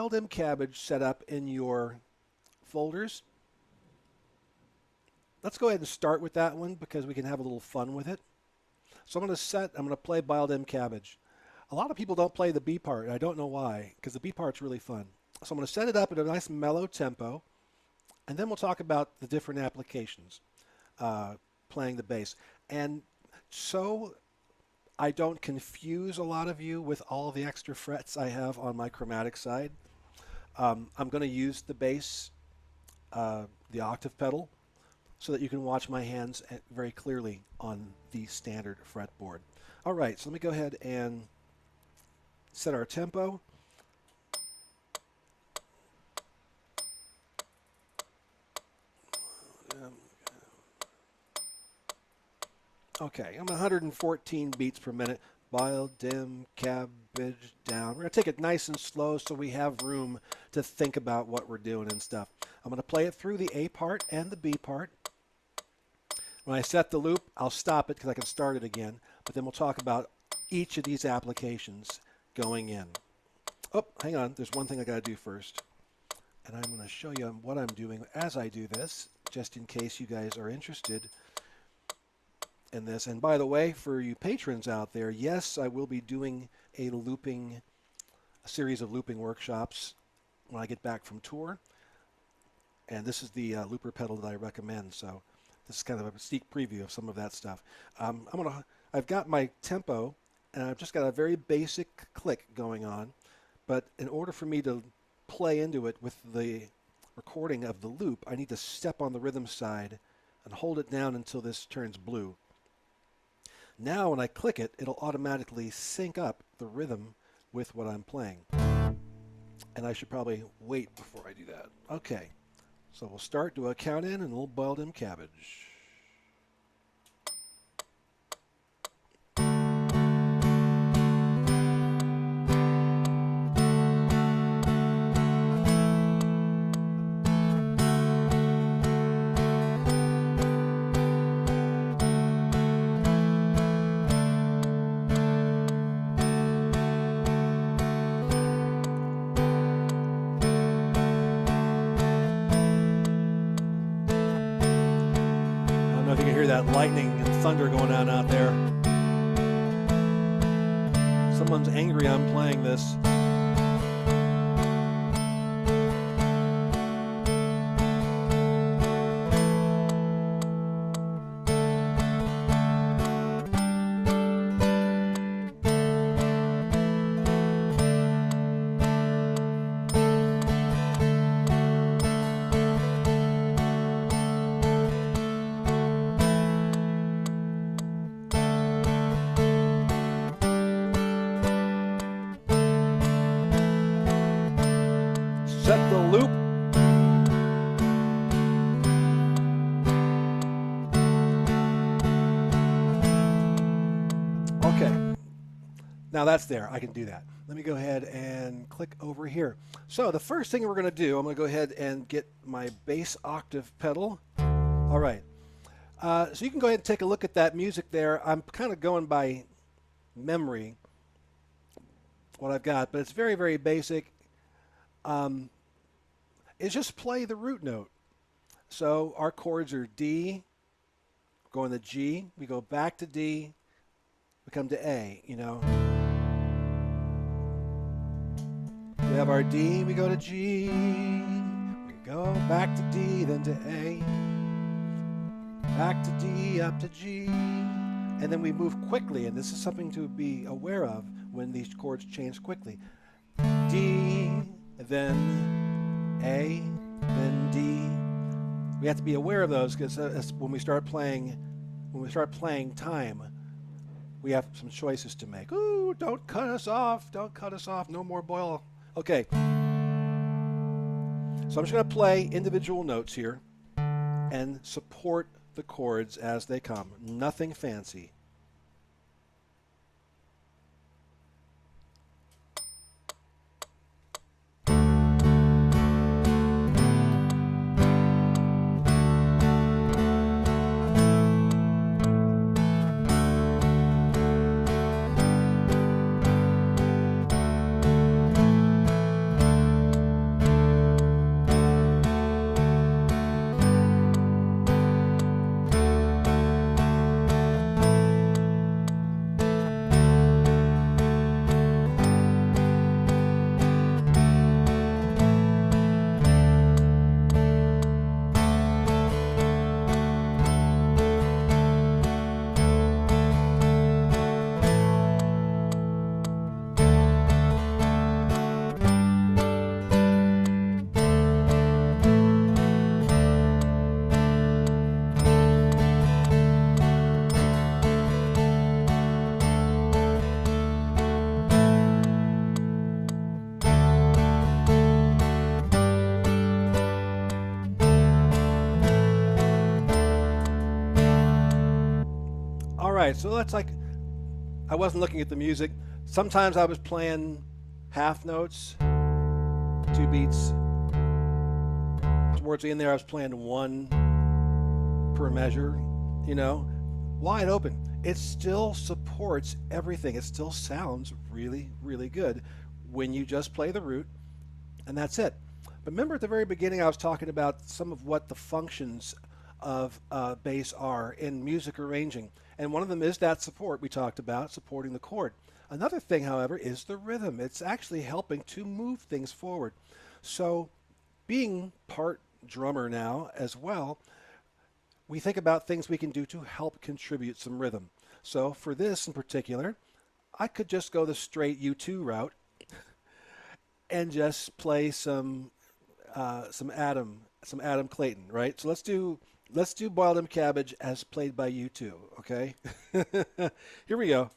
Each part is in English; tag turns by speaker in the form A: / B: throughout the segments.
A: Wild M Cabbage set up in your folders. Let's go ahead and start with that one because we can have a little fun with it. So I'm going to play Wild M Cabbage. A lot of people don't play the B part, and I don't know why, because the B part's really fun. So I'm going to set it up at a nice mellow tempo, and then we'll talk about the different applications, playing the bass. And so I don't confuse a lot of you with all of the extra frets I have on my chromatic side, I'm going to use the bass, the octave pedal, so that you can watch my hands very clearly on the standard fretboard. All right, so let me go ahead and set our tempo. Okay, I'm 114 beats per minute. Wild M Cabbage down. We're going to take it nice and slow so we have room to think about what we're doing and stuff. I'm going to play it through the A part and the B part. When I set the loop, I'll stop it because I can start it again. But then we'll talk about each of these applications going in. Oh, hang on. There's one thing I got to do first. And I'm going to show you what I'm doing as I do this, just in case you guys are interested in this. And by the way, for you patrons out there, yes, I will be doing a series of looping workshops when I get back from tour. And this is the looper pedal that I recommend. So this is kind of a sneak preview of some of that stuff. I've got my tempo, and I've just got a very basic click going on. But in order for me to play into it with the recording of the loop, I need to step on the rhythm side and hold it down until this turns blue. Now when I click it, it'll automatically sync up the rhythm with what I'm playing. And I should probably wait before I do that. Okay, so we'll start, do a count in, and a little Wild M Cabbage. That lightning and thunder going on out there. Someone's angry I'm playing this. Set the loop. Okay, now that's there. I can do that. Let me go ahead and click over here. So the first thing we're going to do, I'm going to go ahead and get my bass octave pedal. All right. So you can go ahead and take a look at that music there. I'm kind of going by memory, what I've got, but it's very, very basic. Is just play the root note. So our chords are D, going to G, we go back to D, we come to A, you know. We have our D, we go to G, we go back to D, then to A, back to D, up to G, and then we move quickly, and this is something to be aware of when these chords change quickly. D, then A, then D. We have to be aware of those because when we start playing time, we have some choices to make. Ooh, don't cut us off, don't cut us off, no more boil. Okay. So I'm just going to play individual notes here and support the chords as they come. Nothing fancy. right, so that's like, I wasn't looking at the music. Sometimes I was playing half notes, 2 beats. Towards the end there, I was playing one per measure, you know, wide open. It still supports everything. It still sounds really, really good when you just play the root, and that's it. But remember at the very beginning, I was talking about some of what the functions of bass are in music arranging. And one of them is that support we talked about, supporting the chord. Another thing, however, is the rhythm. It's actually helping to move things forward. So being part drummer now as well, we think about things we can do to help contribute some rhythm. So for this in particular, I could just go the straight U2 route and just play some Adam Clayton, right? So let's do Boiled Em Cabbage as played by U2, okay? Here we go.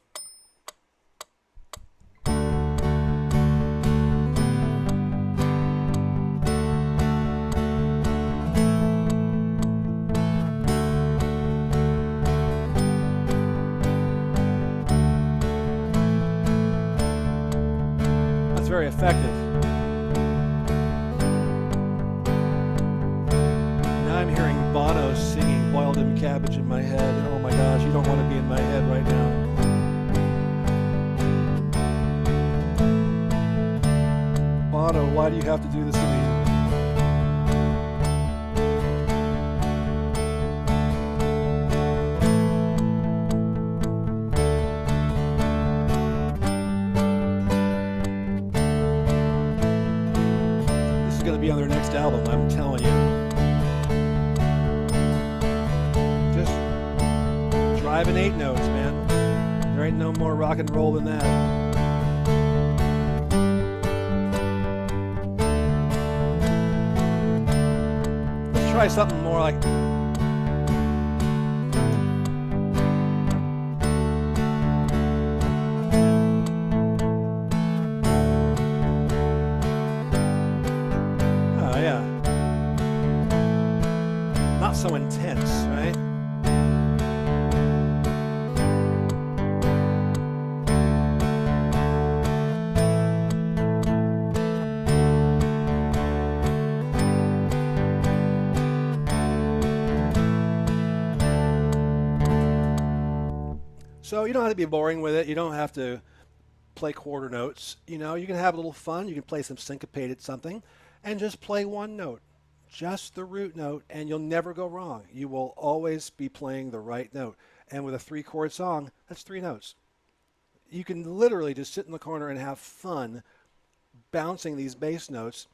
A: That's very effective. I'm hearing Bono singing Boiled Em Cabbage in my head. And oh my gosh, you don't want to be in my head right now. Bono, why do you have to do this to me? This is going to be on their next album, I'm telling you. Driving 8 notes, man. There ain't no more rock and roll than that. Let's try something more like... Oh, yeah. Not so intense, right? So you don't have to be boring with it. You don't have to play quarter notes. You know, you can have a little fun. You can play some syncopated something and just play one note, just the root note, and you'll never go wrong. You will always be playing the right note. And with a 3-chord song, that's 3 notes. You can literally just sit in the corner and have fun bouncing these bass notes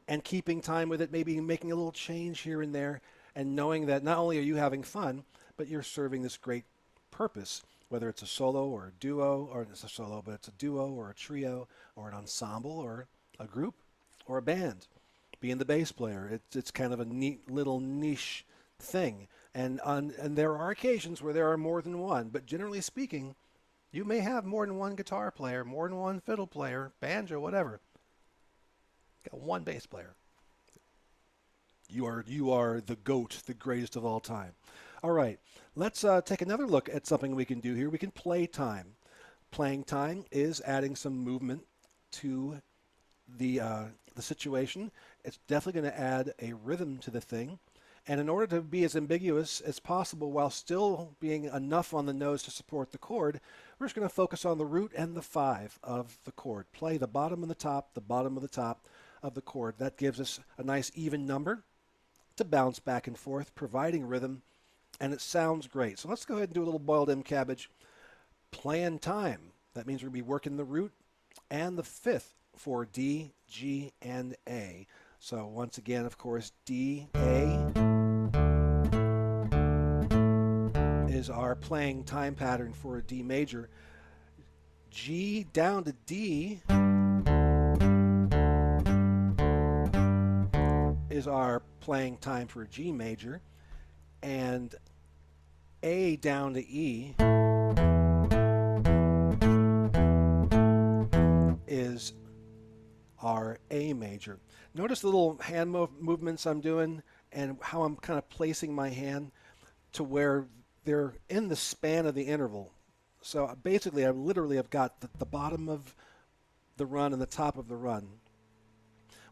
A: and keeping time with it, maybe making a little change here and there, and knowing that not only are you having fun, but you're serving this great purpose, whether it's a solo or a duo, or it's a solo, but it's a duo or a trio or an ensemble or a group or a band. Being the bass player, it's kind of a neat little niche thing. And there are occasions where there are more than one, but generally speaking, you may have more than one guitar player, more than one fiddle player, banjo, whatever. Got one bass player. You are the GOAT, the greatest of all time. All right, let's take another look at something we can do here. We can play time. Playing time is adding some movement to the situation. It's definitely going to add a rhythm to the thing. And in order to be as ambiguous as possible while still being enough on the nose to support the chord, we're just going to focus on the root and the 5 of the chord. Play the bottom and the top of the chord. That gives us a nice even number to bounce back and forth, providing rhythm, and it sounds great. So let's go ahead and do a little Boiled Em Cabbage playing time. That means we're going to be working the root and the 5th for D, G, and A. So once again, of course, D, A is our playing time pattern for a D major. G down to D is our playing time for a G major, and A down to E is our A major. Notice the little hand movements I'm doing and how I'm kind of placing my hand to where they're in the span of the interval. So basically, I literally have got the bottom of the run and the top of the run.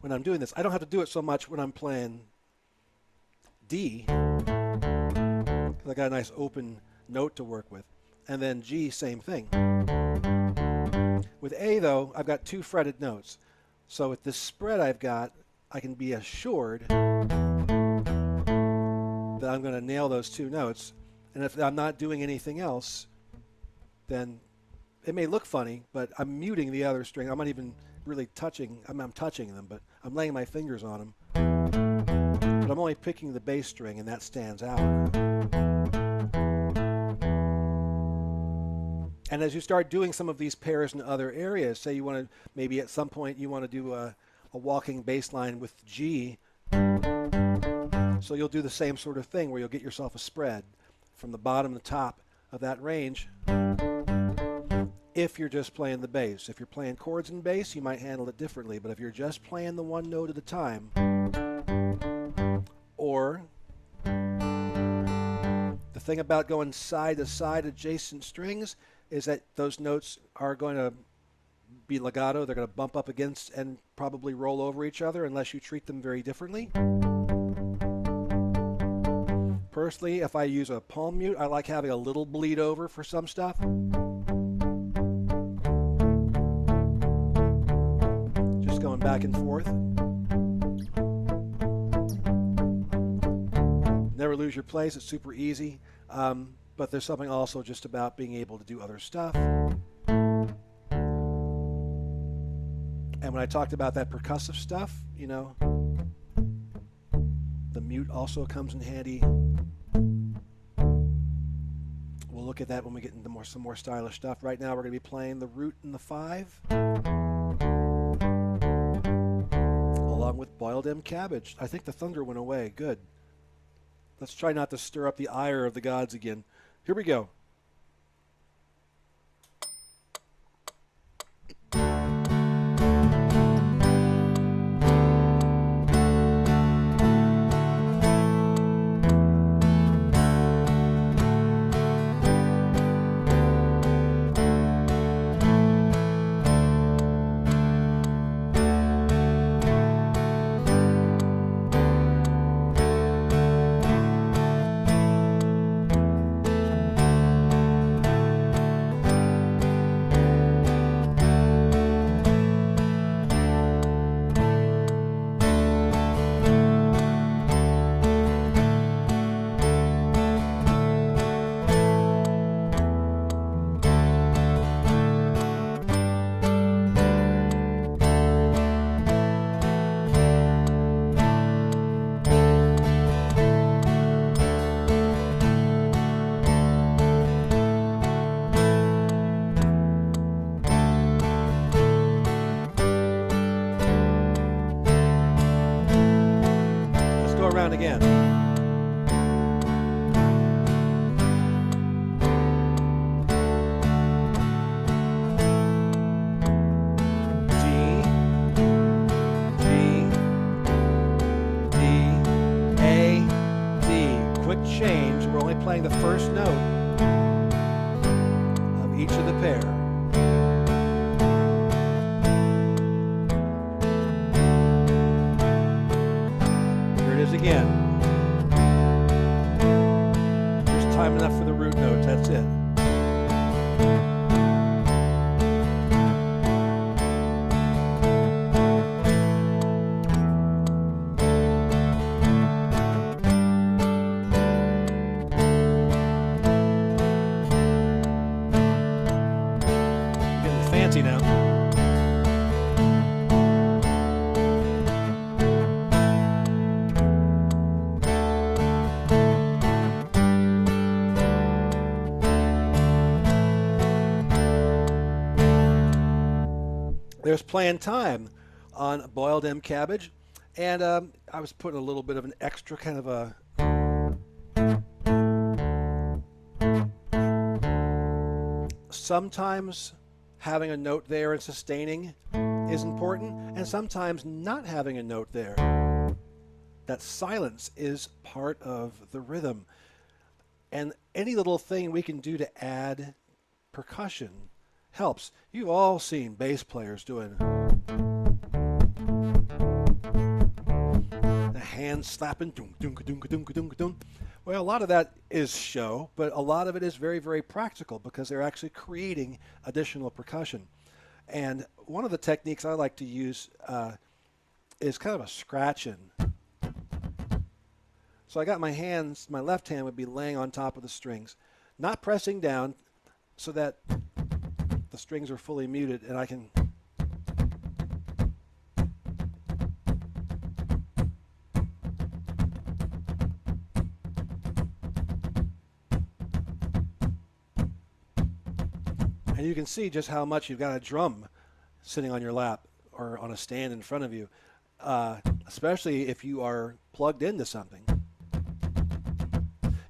A: When I'm doing this, I don't have to do it so much when I'm playing D, because I got a nice open note to work with. And then G, same thing. With A, though, I've got 2 fretted notes. So with this spread I've got, I can be assured that I'm going to nail those 2 notes. And if I'm not doing anything else, then it may look funny, but I'm muting the other string. I'm not even really touching, I'm touching them, but I'm laying my fingers on them. But I'm only picking the bass string, and that stands out. And as you start doing some of these pairs in other areas, say you want to, maybe at some point you want to do a walking bass line with G, so you'll do the same sort of thing where you'll get yourself a spread from the bottom to the top of that range if you're just playing the bass. If you're playing chords and bass, you might handle it differently, but if you're just playing the one note at a time, or the thing about going side to side adjacent strings is that those notes are going to be legato. They're going to bump up against and probably roll over each other unless you treat them very differently. Personally, if I use a palm mute, I like having a little bleed over for some stuff. Just going back and forth. Never lose your place. It's super easy. But there's something also just about being able to do other stuff. And when I talked about that percussive stuff, you know, the mute also comes in handy. We'll look at that when we get into some more stylish stuff. Right now we're going to be playing the root and the 5, along with boiled M cabbage. I think the thunder went away. Good. Let's try not to stir up the ire of the gods again. Here we go. Again. G, D, A, D. Quick change. We're only playing the first note of each of the pair. Again. There's time enough for the root notes, that's it. Getting fancy now. There's playing time on boiled M cabbage, and I was putting a little bit of an extra kind of a sometimes having a note there and sustaining is important, and sometimes not having a note there. That silence is part of the rhythm. And any little thing we can do to add percussion helps. You've all seen bass players doing the hand slapping, dunk, dunk, dunk, dunk, dunk, dunk. Well, a lot of that is show, but a lot of it is very, very practical because they're actually creating additional percussion. And one of the techniques I like to use is kind of a scratching. So I got my hands, my left hand would be laying on top of the strings, not pressing down so that the strings are fully muted, and I can and you can see just how much you've got a drum sitting on your lap or on a stand in front of you, especially if you are plugged into something.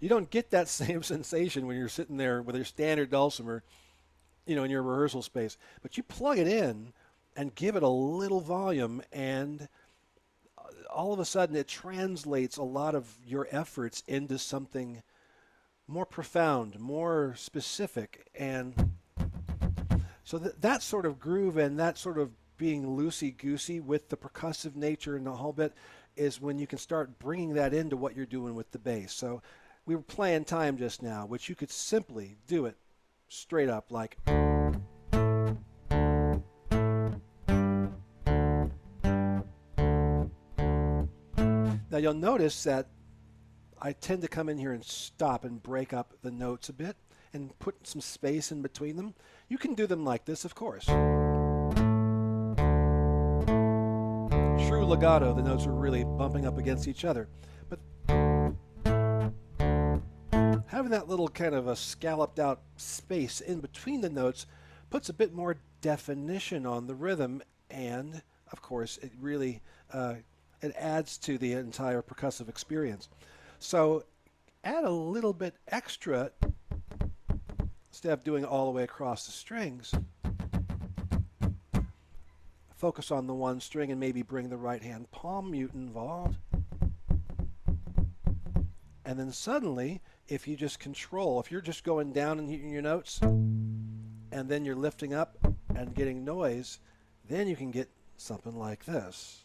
A: You don't get that same sensation when you're sitting there with your standard dulcimer, in your rehearsal space. But you plug it in and give it a little volume, and all of a sudden it translates a lot of your efforts into something more profound, more specific. And so that sort of groove and that sort of being loosey-goosey with the percussive nature and the whole bit is when you can start bringing that into what you're doing with the bass. So we were playing time just now, which you could simply do it straight up like. Now you'll notice that I tend to come in here and stop and break up the notes a bit and put some space in between them. You can do them like this, of course. True legato, the notes are really bumping up against each other. But having that little kind of a scalloped out space in between the notes puts a bit more definition on the rhythm, and of course it really it adds to the entire percussive experience. So add a little bit extra instead of doing it all the way across the strings. Focus on the one string and maybe bring the right hand palm mute involved. And then suddenly, if you just control, if you're just going down in your notes and then you're lifting up and getting noise, then you can get something like this.